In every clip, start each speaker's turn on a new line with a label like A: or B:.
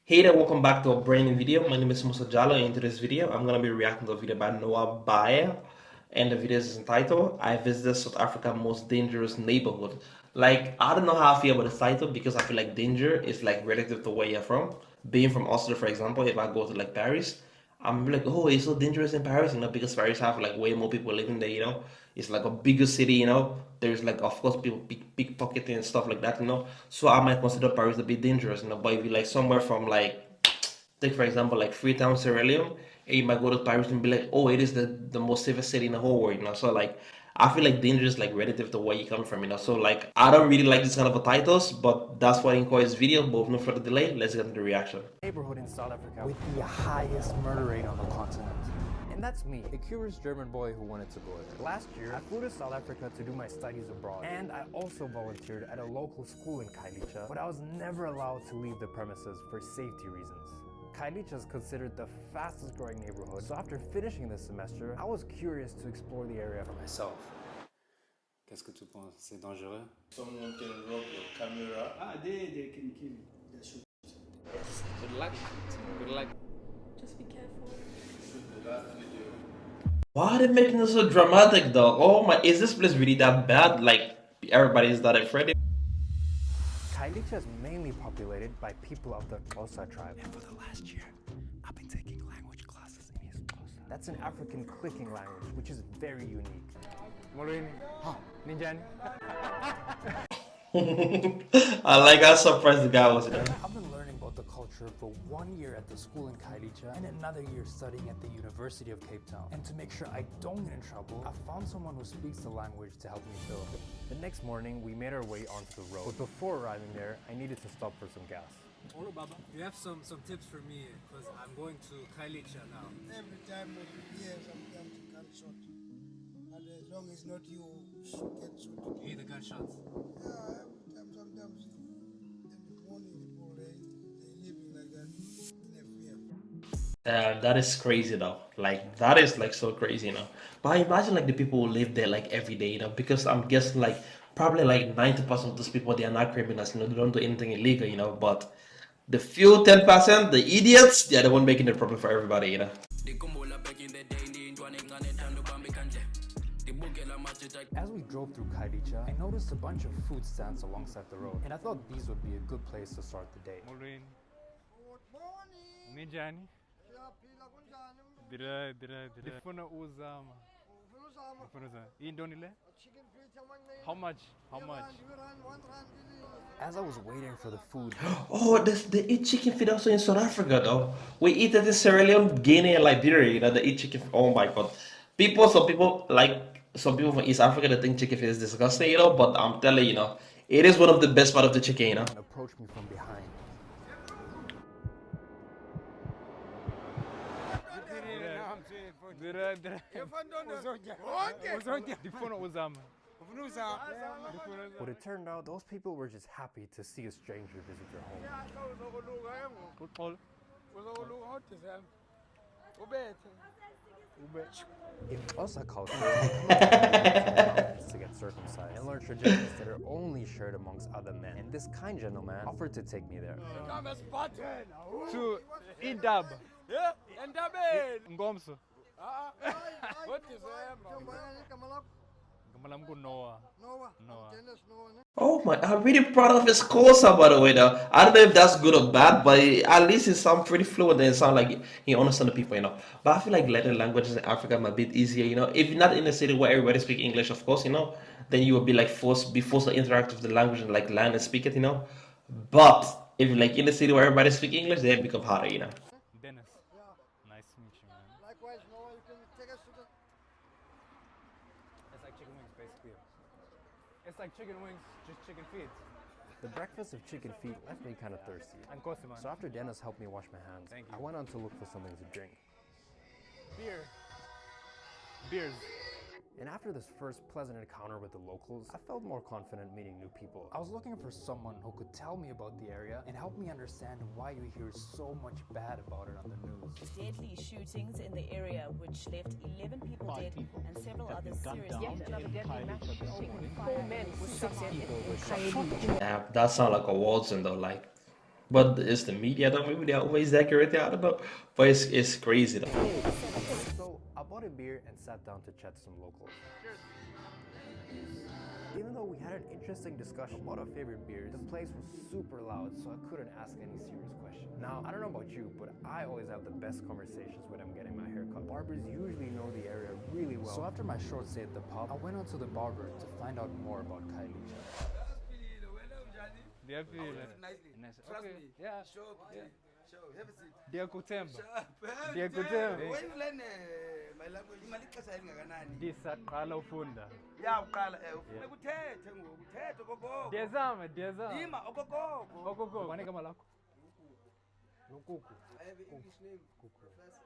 A: Hey there, welcome back to a brand new video. My name is Musa Jallo, and in today's video, I'm gonna be reacting to a video by Noah Bayer, and the video is entitled "I visited South Africa's most dangerous neighborhood." Like, I don't know how I feel about this title because I feel like danger is like relative to where you're from. Being from Oslo, for example, if I go to like Paris, I'm like, oh, it's so dangerous in Paris, because Paris have like way more people living there. It's like a bigger city. There's like, of course, people pickpocketing and stuff like that. So I might consider Paris to be dangerous. But if you like somewhere from like, take for example, like Freetown, Sierra Leone, and you might go to Paris and be like, oh, it is the most safest city in the whole world. So like, I feel like danger is like relative to where you come from. So like, I don't really like this kind of a titles, but that's why I enjoy this video. But with no further delay, let's get into the reaction.
B: Neighborhood in South Africa with the highest murder rate on the continent. And that's me, a curious German boy who wanted to go there. Last year, I flew to South Africa to do my studies abroad, and I also volunteered at a local school in Khayelitsha, but I was never allowed to leave the premises for safety reasons. Khayelitsha is considered the fastest growing neighborhood, so after finishing this semester, I was curious to explore the area for myself.
C: Qu'est-ce que tu penses? C'est dangereux?
A: Someone can rob your camera.
D: They can kill you. They shoot.
C: Good luck. Good luck.
E: Just be careful.
A: Why are they making it so dramatic though? Oh my, is this place really that bad? Like, everybody's that afraid?
B: Khayelitsha is mainly populated by people of the Xhosa tribe. And for the last year, I've been taking language classes in Xhosa. That's an African clicking language, which is very unique. Molweni, Ninjani.
A: I like how surprised the guy was.
B: I've been learning about the culture for 1 year at the school in Khayelitsha and another year studying at the University of Cape Town. And to make sure I don't get in trouble, I found someone who speaks the language to help me fill. The next morning, we made our way onto the road. But before arriving there, I needed to stop for some gas.
F: Olo Baba, you have some tips for me because I'm going to Khayelitsha now.
D: Every time that you hear sometimes you get shot. And as long as not you get shot.
F: You hear the gunshots.
D: Yeah, every time sometimes in the morning people they living like that in a fear.
A: That is crazy though. Like, that is like so crazy. But I imagine like the people who live there like every day, because I'm guessing like probably like 90% of those people, they are not criminals, they don't do anything illegal. But the few 10%, the idiots, they're the one making the problem for everybody.
B: As we drove through Khayelitsha, I noticed a bunch of food stands alongside the road, and I thought these would be a good place to start the day.
D: Good morning.
G: Ninjani?
D: Siyaphila kunjani?
G: Ndifuna uzama.
D: Ufuna uzama?
G: Ndifuna uzama. Yintoni le?
D: Chicken feet amancane.
G: How much? How much?
D: Rand, 1 rand.
B: As I was waiting for the food,
A: Oh, they eat chicken feet also in South Africa though. We eat it in Sierra Leone, Guinea, and Liberia. They eat chicken. Oh my god. Some people from East Africa, they think chicken feet is disgusting. But I'm telling you, it is one of the best part of the chicken.
B: and approached me from behind.
G: Ndifuna uzama.
B: But it turned out those people were just happy to see a stranger visit their home.
G: Uxolo.
B: In Xhosa culture, to get circumcised and learn traditions that are only shared amongst other men. And this kind gentleman offered to take me there.
G: To Indab. Ngomso. Ngama lam kuNoah.
D: Noah.
G: Noah.
D: Dennis Noah.
A: Oh my, I'm really proud of his Xhosa, by the way, though. I don't know if that's good or bad, but at least he sounds pretty fluent and it sounds like he understands the people. But I feel like Latin languages in Africa are a bit easier. If you're not in a city where everybody speaks English, of course, then you will be like be forced to interact with the language and like learn and speak it. But if you're like in a city where everybody speaks English, then it becomes harder.
G: Dennis. Nice to meet you, man.
D: Likewise, Noah, you can take us to the...
F: It's like chicken wings, basically. It's like chicken wings, just chicken feet.
B: The breakfast of chicken feet left me kind of thirsty.
F: And Kosi, man.
B: So after Dennis helped me wash my hands,
F: Thank you.
B: I went on to look for something to drink.
F: Beer.
G: Beers.
B: And after this first pleasant encounter with the locals, I felt more confident meeting new people. I was looking for someone who could tell me about the area and help me understand why you hear so much bad about it on the news.
E: Deadly shootings in the area, which left 11 people dead and several others seriously injured. 4 men were shot in Khayelitsha.
A: Yeah, that sounds like a war zone though. Like, But it's the media though, maybe they're always accurate, I don't know. But it's crazy though.
B: So I bought a beer and sat down to chat to some locals. Even though we had an interesting discussion about our favorite beers, the place was super loud, so I couldn't ask any serious questions. Now, I don't know about you, but I always have the best conversations when I'm getting my haircut. Barbers usually know the area really well. So after my short stay at the pub, I went on to the barber to find out more about Kylie.
G: Ndiyaphila. Nice.
H: Trust
G: Okay.
H: me.
G: Yeah.
H: Sure, sure. Have a seat.
G: Ndiyakuthemba.
H: Sure.
G: Ndiyakuthemba.
H: When you learn my language, imali ixesha elingakanani?
G: Ndisaqala ufunda.
H: Ya uqala ufuna ukuthethe ngoku, uthethe okogogo.
G: Ndiyazama.
H: Yima okogogo.
G: Ogogo. Kwani igama lakho? Lukuku.
H: I have an English name. Professor.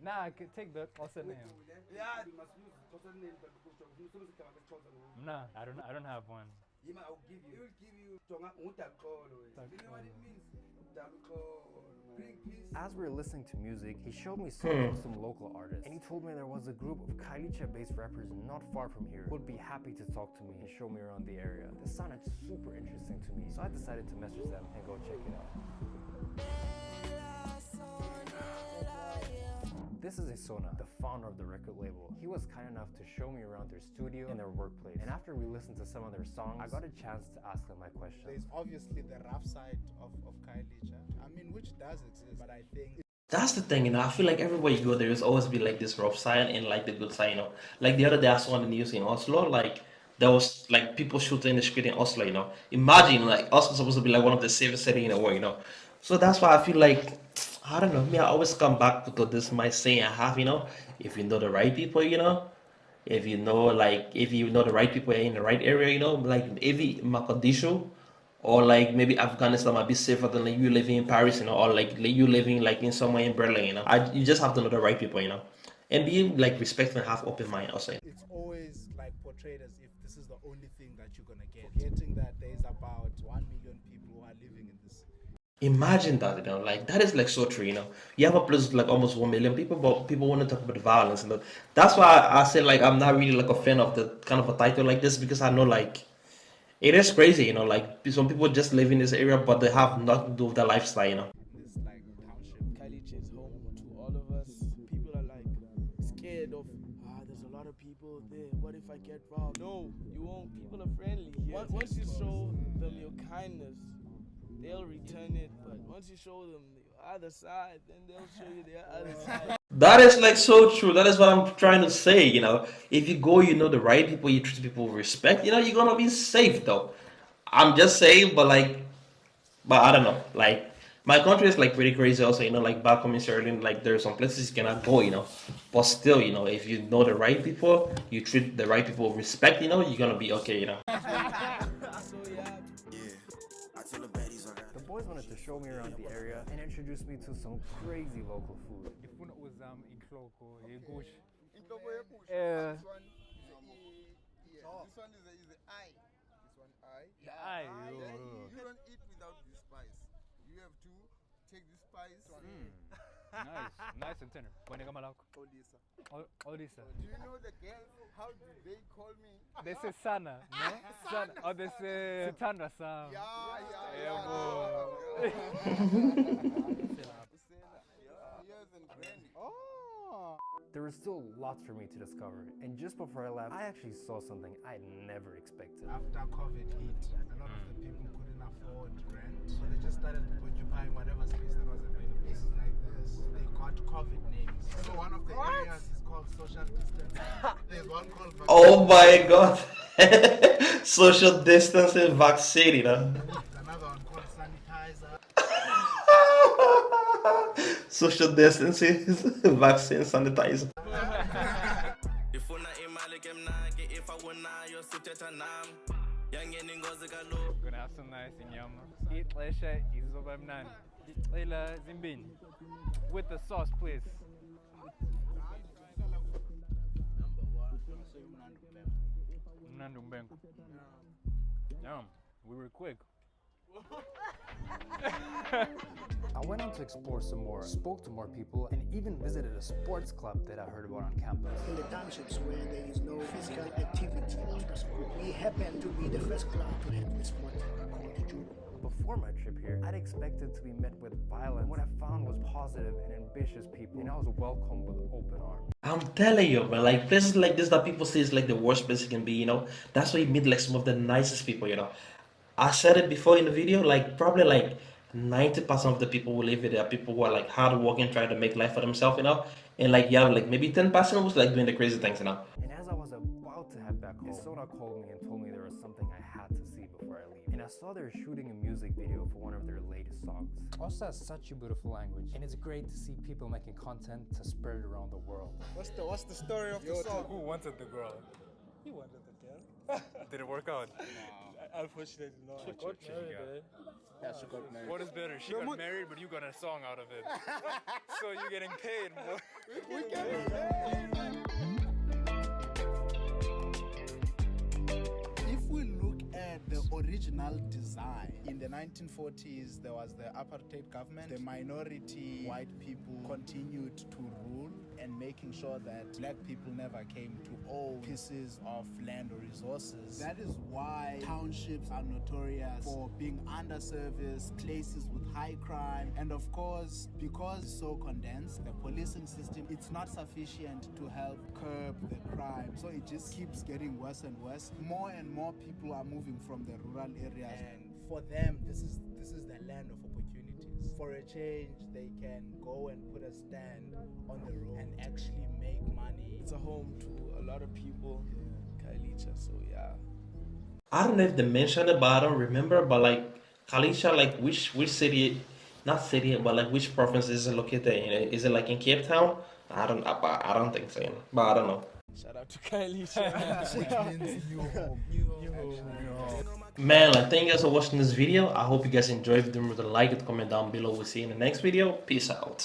G: Nah, take the Xhosa name.
H: Yeah, you must use Xhosa name, but ufuna igama leXhosa ngoku.
G: Nah, I don't have one.
H: Yima, I will give you. He will give you Jonga Udaqolo. You know what it means? Udaqolo. Bring peace.
B: As we were listening to music, he showed me songs of some local artists, and he told me there was a group of Kailicha-based rappers not far from here who would be happy to talk to me and show me around the area. This sounded super interesting to me, so I decided to message them and go check it out. This is Isona, the founder of the record label. He was kind enough to show me around their studio and their workplace. And after we listened to some of their songs, I got a chance to ask them my questions.
I: There's obviously the rough side of Kailicha, I mean, which does exist, but I think
A: That's the thing, I feel like everywhere you go, there's always be like this rough side and like the good side, Like the other day I saw on the news in Oslo, like there was like people shooting in the street in Oslo, Imagine like Oslo's supposed to be like one of the safest cities in the world, So that's why I feel like, I don't know, me, I always come back to this my saying I have, if you know the right people, if you know the right people in the right area, like maybe Mogadishu or like maybe Afghanistan might be safer than like you living in Paris, or like you living like in somewhere in Berlin, you just have to know the right people, and be like respectful and have open mind also.
I: it's always like portrayed as if this is the only thing that you're gonna get, forgetting that there's about 1 million people who are living in this.
A: Imagine that, like that is like so true, You have a place with like almost 1 million people, but people want to talk about violence, and that's why I say like I'm not really like a fan of the kind of a title like this, because I know like it is crazy, like some people just live in this area, but they have nothing to do with their lifestyle,
I: This like township, Kailicha is home to all of us. People are like scared of, there's a lot of people there. What if I get robbed? No, you won't. People are friendly here. Once you show them your kindness, they'll return it. But once you show them the other side, then they'll show you their other side.
A: That is like so true. That is what I'm trying to say, If you go, the right people, you treat people with respect, you're gonna be safe though. I'm just saying, but I don't know. Like my country is like pretty crazy also, like back home in Sierra Leone, like there's some places you cannot go, But still, if you know the right people, you treat the right people with respect, you're gonna be okay,
B: The boys wanted to show me around the area and introduce me to some crazy local food.
G: Ndifuna uzama inhloko yegusha.
D: Inhloko yegusha.
G: Yeah.
D: This one is a ear. This one is the eye. This one eye.
G: The eye,
D: Then
G: yo.
D: you don't eat without the spice. You have to take the spice.
G: Nice and tender. Kwani igama lakho?
D: Olisa.
G: Olisa.
D: Do you know the girl? How do they call me?
G: They say Sana, no? Sana. Or they say Sithandwa Sam.
D: Yes, and granny.
B: There was still lots for me to discover, and just before I left, I actually saw something I never expected.
I: After COVID hit, a lot of the people couldn't afford rent, so they just started occupying whatever space that was available. Places like this, they got COVID names. So one of the areas is called social distancing. There's one called
A: Oh my god. Social distancing vaccine,
I: another one called sanitizer.
A: Social distancing vaccine sanitizer.
G: Gonna have some nice inyama. Ixesha izoba mnandi. Ndicela zimbini. With the sauce, please. Mnandi umbengu. Yeah, we were quick.
B: I went on to explore some more, spoke to more people, and even visited a sports club that I heard about on campus.
J: In the townships where there is no physical activity after school, we happen to be the first club to have this sport called judo.
B: Before my trip here, I'd expected to be met with violence. What I found was positive and ambitious people, and I was welcomed with open arms.
A: I'm telling you, man, like places like this that people say is like the worst place it can be, you know. That's why you meet like some of the nicest people, you know. I said it before in the video, like probably like 90% of the people who live here are people who are like hardworking, trying to make life for themselves, you know. And like you have like maybe 10% was like doing the crazy things, you know.
B: And as I was about to head back home, Sona called me and told me there was something I had to see before I leave. And I saw they were shooting a music video for one of their latest songs.
F: Xhosa has such a beautiful language, and it's great to see people making content to spread it around the world.
I: What's the story of the song?
G: Who wanted the girl?
I: He wanted the girl.
G: Did it work out?
I: Unfortunately, no.
G: She got married.
I: Yeah, she got married.
G: What is better? She got married, but you got a song out of it. So you're getting paid, boy.
I: We getting paid.
J: If we look at the original design, in the 1940s, there was the apartheid government. The minority white people continued to rule and making sure that black people never came to own pieces of land or resources. That is why townships are notorious for being underserviced, places with high crime, and of course, because it's so condensed, the policing system, it's not sufficient to help curb the crime. So it just keeps getting worse and worse. More and more people are moving from the rural areas, and for them, this is the land of opportunities. For a change, they can go and put a stand on the road and actually make money.
I: It's a home to a lot of people. Khayelitsha, so yeah.
A: I don't know if they mentioned it, but I don't remember. But like Khayelitsha, like which city, not city, but like which province is it located in? Is it like in Cape Town? I don't think so, you know. But I don't know.
I: Shout out to Khayelitsha.
J: Which means new home.
A: Man, like thank you guys for watching this video. I hope you guys enjoyed. Remember to like it, comment down below. We'll see you in the next video. Peace out.